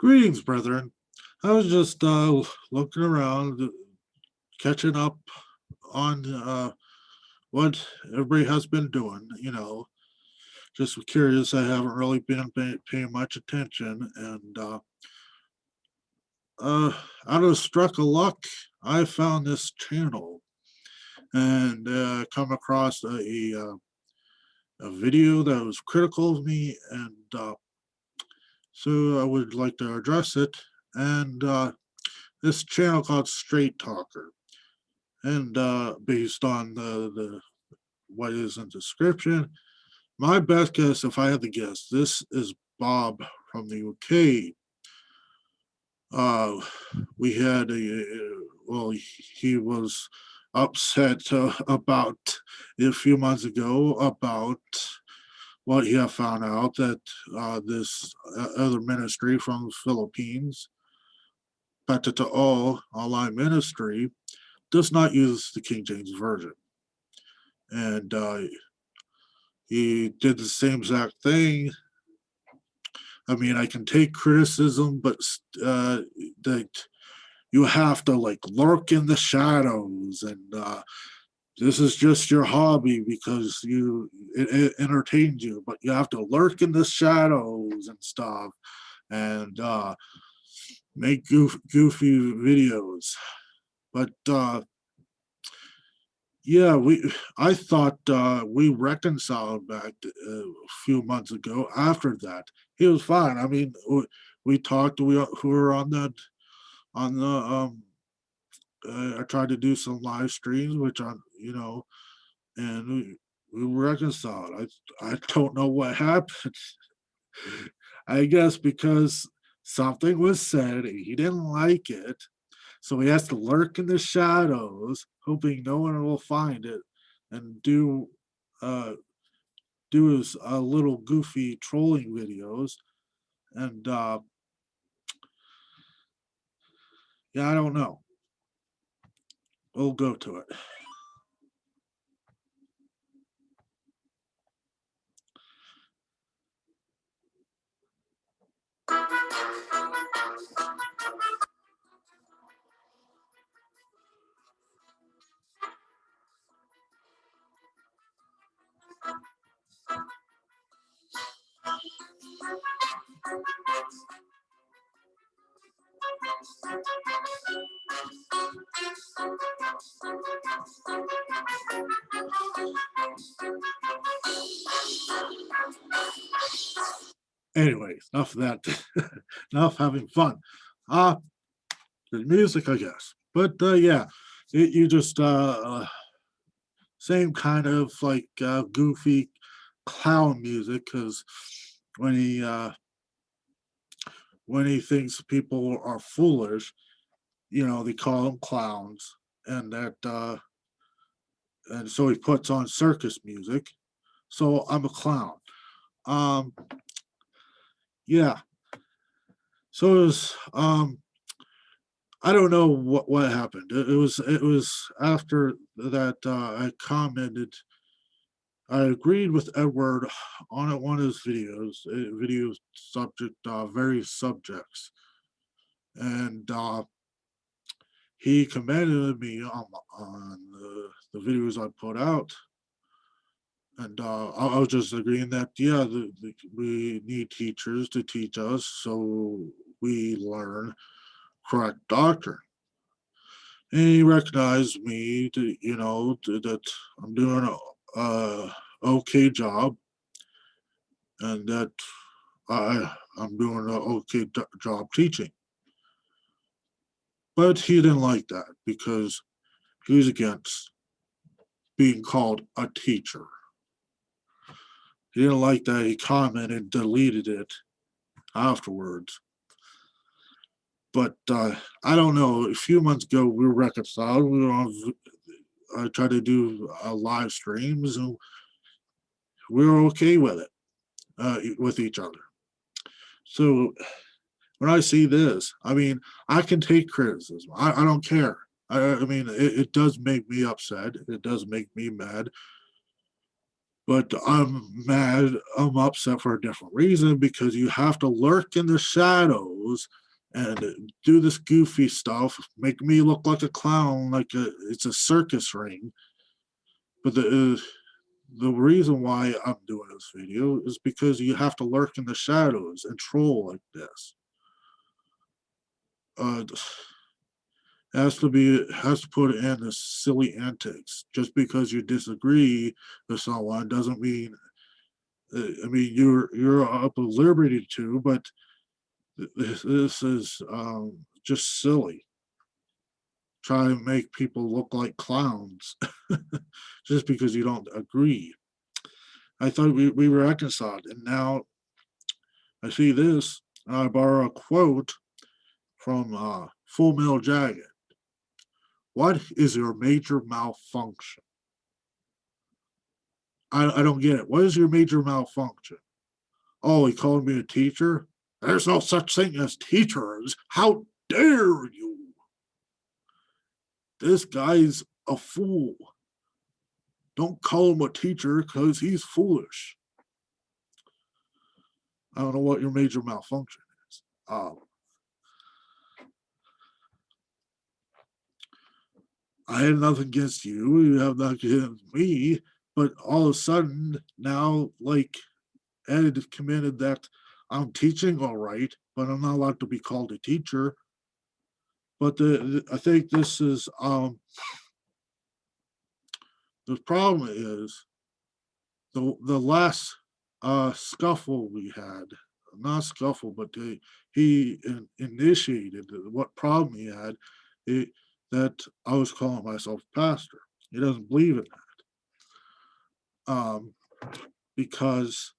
Greetings, brethren. I was just looking around, catching up on what everybody has been doing. Just curious. I haven't really been paying much attention, and out of struck of luck, I found this channel and come across a video that was critical of me, and so I would like to address it. And this channel called Straight Talker, and based on the what is in the description, my best guess, if I had to guess, this is Bob from the UK. We had he was upset about a few months ago about what he had found out that this other ministry from the Philippines, Patata online ministry, does not use the King James Version. And he did the same exact thing. I mean, I can take criticism, but that you have to like lurk in the shadows, and this is just your hobby because it entertains you, but you have to lurk in the shadows and stuff, and make goofy videos. But yeah, I thought we reconciled back a few months ago. After that, he was fine. I mean, we talked. We were on the I tried to do some live streams, which and we reconciled. I don't know what happened. I guess because something was said and he didn't like it, so he has to lurk in the shadows, hoping no one will find it, and uh, do his little goofy trolling videos. And yeah, I don't know. We'll go to it. Anyways, enough of that. Enough having fun. The music, I guess. But yeah, you just same kind of like goofy clown music, because when he uh, when he thinks people are foolish, they call them clowns, and that and so he puts on circus music. So I'm a clown. Um, yeah. So it was. I don't know what happened. It was after that I commented. I agreed with Edward on one of his videos. Video subject, various subjects, and he commended me on the videos I put out, and I was just agreeing that yeah, we need teachers to teach us so we learn correct doctrine. And he recognized me that I'm doing a okay job, and that I'm doing an okay job teaching. But he didn't like that because he was against being called a teacher. He didn't like that. He commented and deleted it afterwards. But I don't know. A few months ago, we were reconciled. I tried to do live streams, and we were okay with it, with each other. So when I see this, I mean, I can take criticism. I don't care. I mean, it does make me upset. It does make me mad. But I'm mad, I'm upset for a different reason because you have to lurk in the shadows and do this goofy stuff, make me look like a clown, it's a circus ring. But the reason why I'm doing this video is because you have to lurk in the shadows and troll like this. Uh, has to put in the silly antics. Just because you disagree with someone doesn't mean. I mean, you're up at liberty to, but this is just silly. Try to make people look like clowns just because you don't agree. I thought we were reconciled, and now I see this, and I borrow a quote from Full Metal Jacket. What is your major malfunction? I don't get it. What is your major malfunction? Oh, he called me a teacher? There's no such thing as teachers. How dare you? This guy's a fool. Don't call him a teacher because he's foolish. I don't know what your major malfunction is. I had nothing against you. You have nothing against me. But all of a sudden, now, like, Ed commented that I'm teaching all right, but I'm not allowed to be called a teacher. But I think this is the problem is the last scuffle we had, not scuffle, but he initiated what problem he had, it, that I was calling myself pastor. He doesn't believe in that because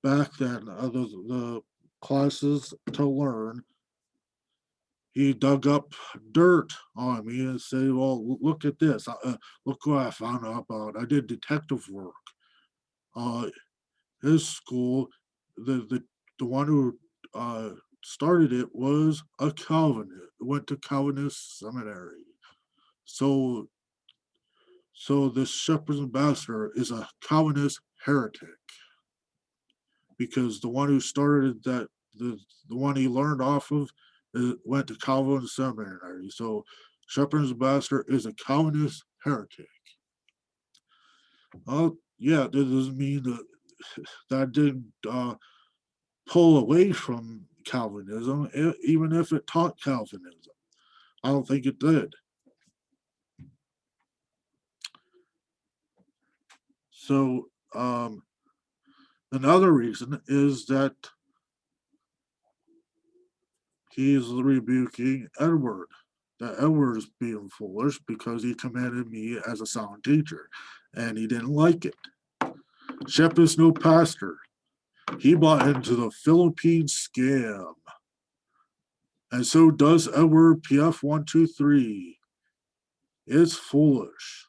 back then, the classes to learn, he dug up dirt on me and said, "Well, look at this. Look what I found out about. I did detective work. Uh, his school, the the one who started it was a Calvinist. Went to Calvinist seminary. So this shepherd's ambassador is a Calvinist heretic because the one who started that the one he learned off of went to Calvin seminary. So shepherd's ambassador is a Calvinist heretic. Oh yeah, that doesn't mean that didn't pull away from Calvinism, even if it taught Calvinism. I don't think it did. So another reason is that he's rebuking Edward. That Edward is being foolish because he commended me as a sound teacher, and he didn't like it. Shep is no pastor. He bought into the Philippine scam, and so does Edward PF123. It's foolish.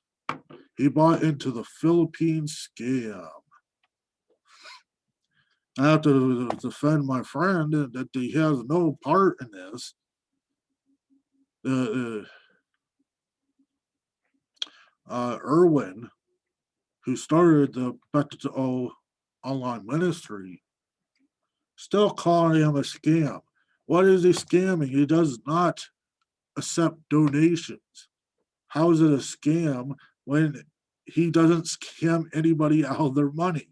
He bought into the Philippine scam. I have to defend my friend that he has no part in this. Irwin, who started the Beto online ministry, still calling him a scam. What is he scamming? He does not accept donations. How is it a scam when he doesn't scam anybody out of their money?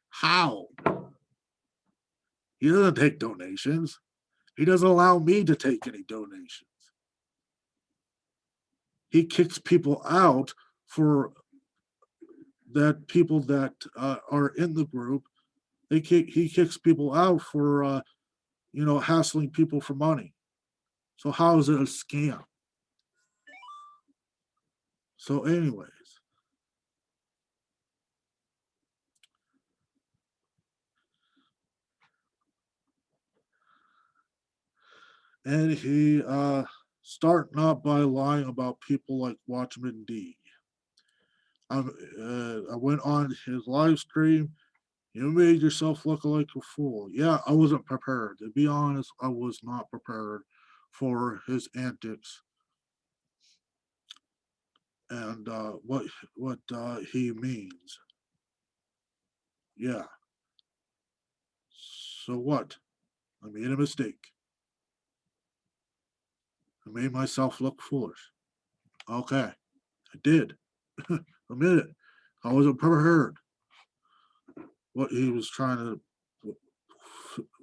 How? He doesn't take donations. He doesn't allow me to take any donations. He kicks people out for that people that are in the group. He kicks people out for hassling people for money. So how is it a scam? So, anyways, and he starting out by lying about people like Watchman D. I went on his live stream. You made yourself look like a fool. Yeah, I wasn't prepared. To be honest, I was not prepared for his antics and what he means. Yeah. So what? I made a mistake. I made myself look foolish. Okay. I did. Admit it. I wasn't prepared. What he was trying to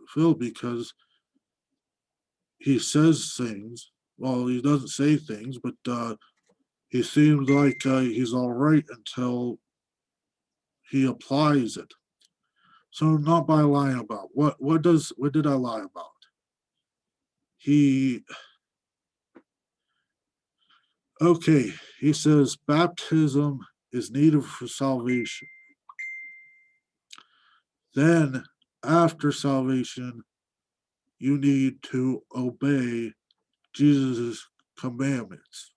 fill because he says things. Well, he doesn't say things, but he seems like he's all right until he applies it. So not by lying about what did I lie about? He okay. He says baptism is needed for salvation. Then after salvation, you need to obey Jesus' commandments.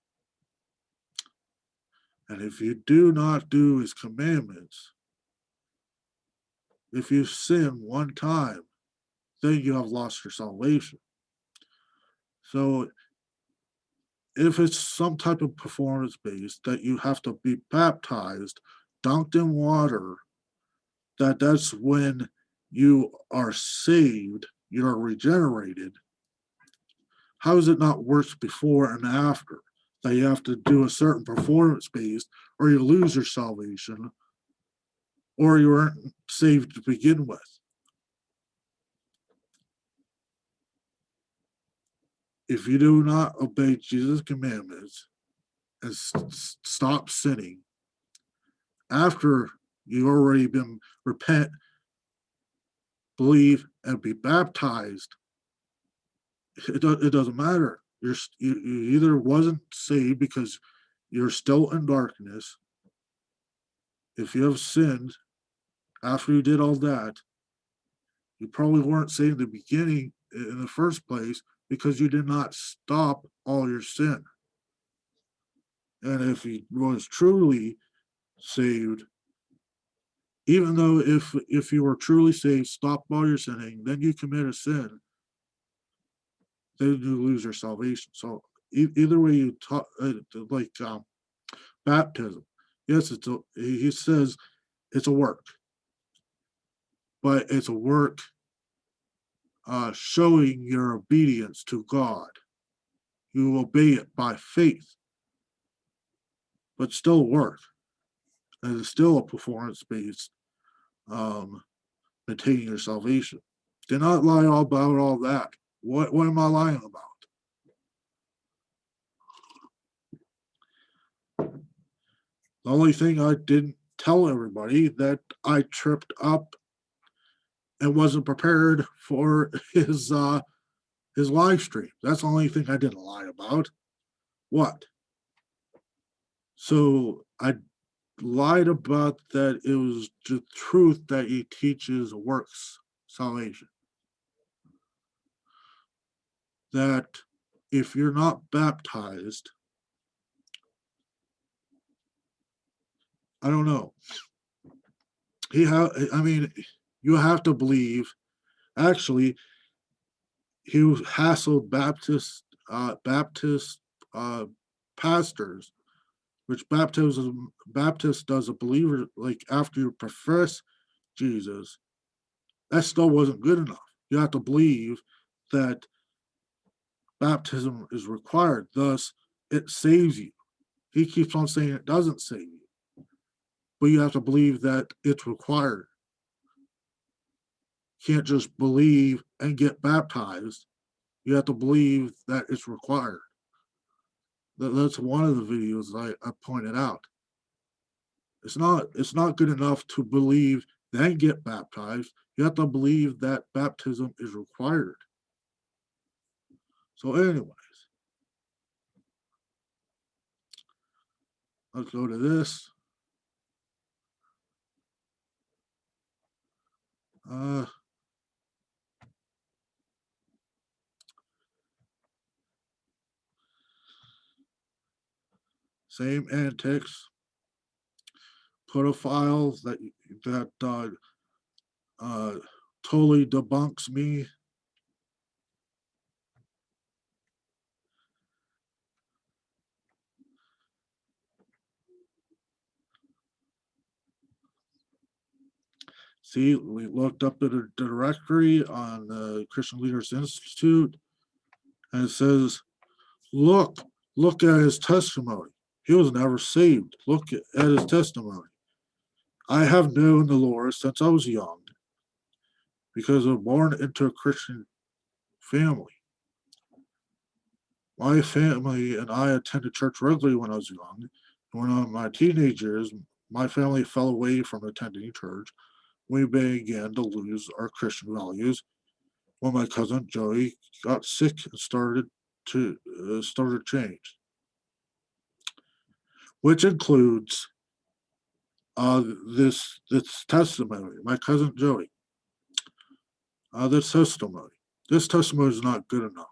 And if you do not do his commandments, if you sin one time, then you have lost your salvation. So if it's some type of performance based that you have to be baptized, dunked in water, that's when you are saved, you're regenerated. How is it not worse before and after? That you have to do a certain performance based, or you lose your salvation, or you weren't saved to begin with. If you do not obey Jesus' commandments and stop sinning after you've already been repent, believe, and be baptized, it doesn't matter. You either wasn't saved because you're still in darkness. If you have sinned after you did all that, you probably weren't saved in the beginning in the first place because you did not stop all your sin. And if he was truly saved, even though if you were truly saved, stop all your sinning, then you commit a sin, then you lose your salvation. So either way you talk, like baptism, yes, he says it's a work, but it's a work showing your obedience to God. You obey it by faith, but still work, and it's still a performance based um, maintaining your salvation. Do not lie all about all that. What am I lying about? The only thing I didn't tell everybody that I tripped up and wasn't prepared for his live stream. That's the only thing I didn't lie about. What? So I lied about that it was the truth that he teaches works salvation. That if you're not baptized, I don't know. I mean, you have to believe. Actually, he hassled Baptist uh, pastors, which Baptist does a believer like after you profess Jesus, that still wasn't good enough. You have to believe that baptism is required. Thus, it saves you. He keeps on saying it doesn't save you, but you have to believe that it's required. You can't just believe and get baptized. You have to believe that it's required. That's one of the videos I pointed out. It's not good enough to believe then get baptized. You have to believe that baptism is required. So, anyways, let's go to this. Uh, Same antics. Put a file that uh, totally debunks me. See, we looked up at the directory on the Christian Leaders Institute, and it says, look, look at his testimony. He was never saved. Look at his testimony. I have known the Lord since I was young because I was born into a Christian family. My family and I attended church regularly when I was young. When I was in my teenage years, my family fell away from attending church. We began to lose our Christian values when my cousin Joey got sick and started change, which includes this testimony. My cousin Joey, this testimony. This testimony is not good enough.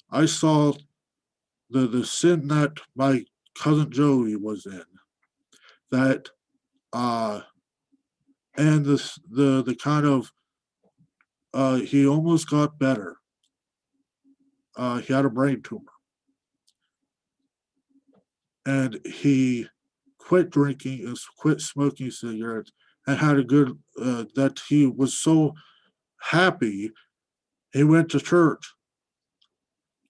I saw the sin that my cousin Joey was in, that and the kind of he almost got better. He had a brain tumor, and he quit drinking and quit smoking cigarettes, and had a good that he was so happy he went to church.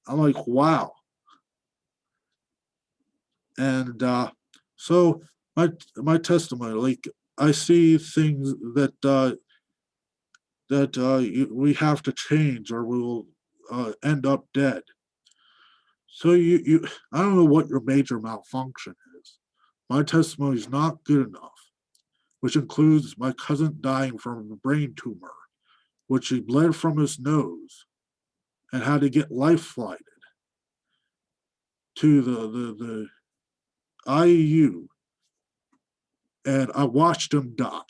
I'm like, wow. And so my testimony, like, I see things that we have to change, or we will end up dead. So you I don't know what your major malfunction is. My testimony is not good enough, which includes my cousin dying from a brain tumor, which he bled from his nose and had to get life flighted to the IEU, and I watched him die.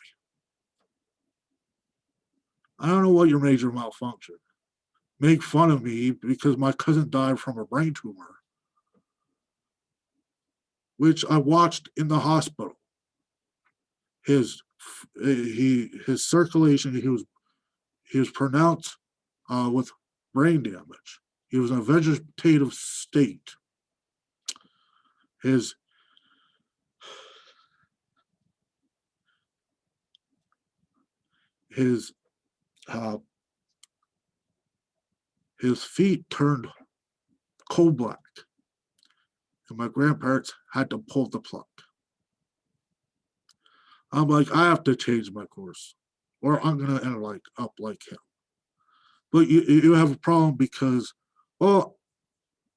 I don't know what your major malfunction. Make fun of me because my cousin died from a brain tumor, which I watched in the hospital. His his circulation, he was pronounced with brain damage. He was in a vegetative state. His his uh, his feet turned coal black, and my grandparents had to pull the plug. I'm like, I have to change my course, or I'm gonna end up like him. But you have a problem because, well,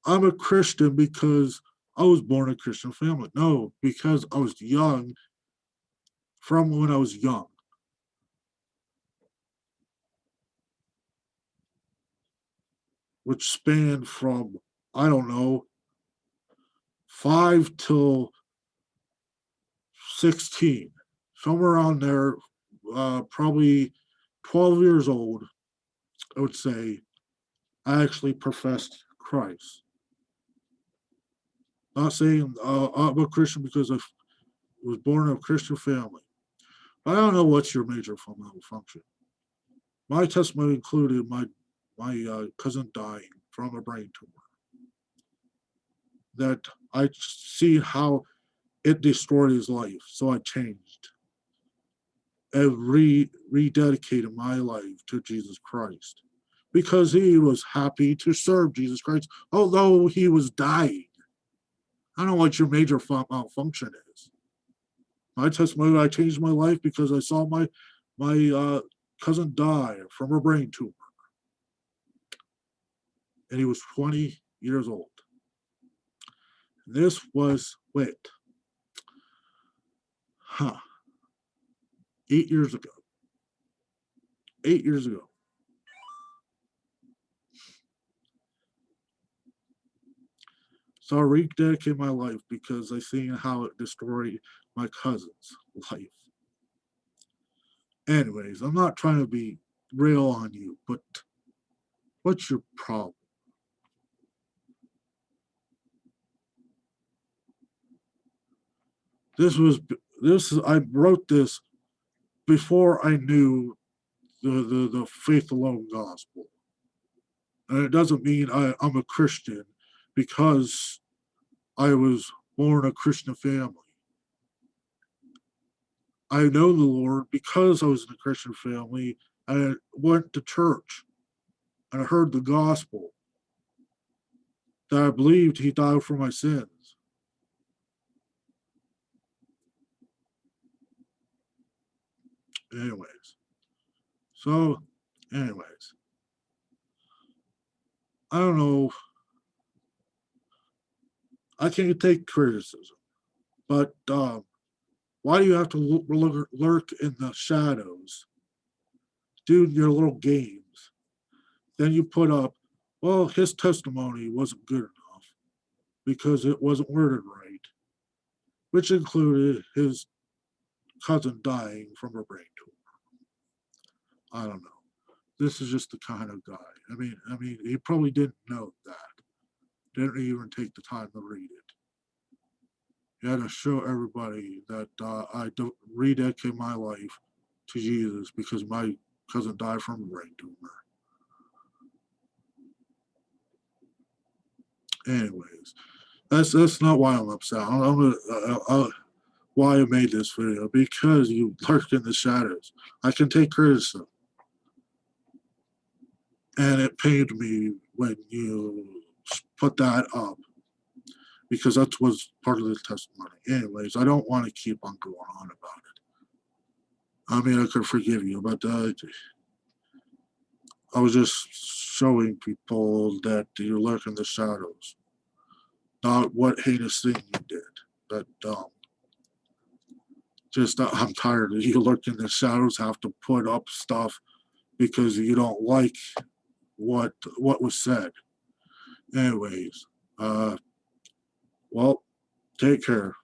I'm a Christian because I was born in a Christian family. No, because I was young, from when I was young. Which spanned from, I don't know, 5 till 16, somewhere around there, probably 12 years old, I would say, I actually professed Christ. Not saying I'm a Christian because I was born in a Christian family. I don't know what's your major malfunction. My testimony included my cousin dying from a brain tumor. That I see how it destroyed his life, so I changed and rededicated my life to Jesus Christ because he was happy to serve Jesus Christ, although he was dying. I don't know what your major malfunction is. My testimony, I changed my life because I saw my cousin die from a brain tumor, and he was 20 years old. This was, 8 years ago. 8 years ago. So I rededicated my life because I seen how it destroyed my cousin's life. Anyways, I'm not trying to be real on you, but what's your problem? I wrote this before I knew the faith alone gospel. And it doesn't mean I'm a Christian because I was born a Christian family. I know the Lord because I was in a Christian family. I went to church and I heard the gospel that I believed he died for my sins. Anyways, so, anyways, I don't know. I can take criticism, but why do you have to lurk in the shadows, do your little games? Then you put up, well, his testimony wasn't good enough because it wasn't worded right, which included his cousin dying from a brain tumor. I don't know. This is just the kind of guy. I mean, he probably didn't know that. Didn't even take the time to read it. He had to show everybody that I don't rededicate my life to Jesus because my cousin died from a brain tumor. Anyways, that's not why I'm upset. Why I made this video because you lurk in the shadows. I can take criticism, and it pained me when you put that up because that was part of the testimony. Anyways, I don't want to keep on going on about it. I mean, I could forgive you, but I was just showing people that you lurk in the shadows, not what heinous thing you did. That just I'm tired of you lurk in the shadows, have to put up stuff because you don't like what was said. Anyways, well, take care.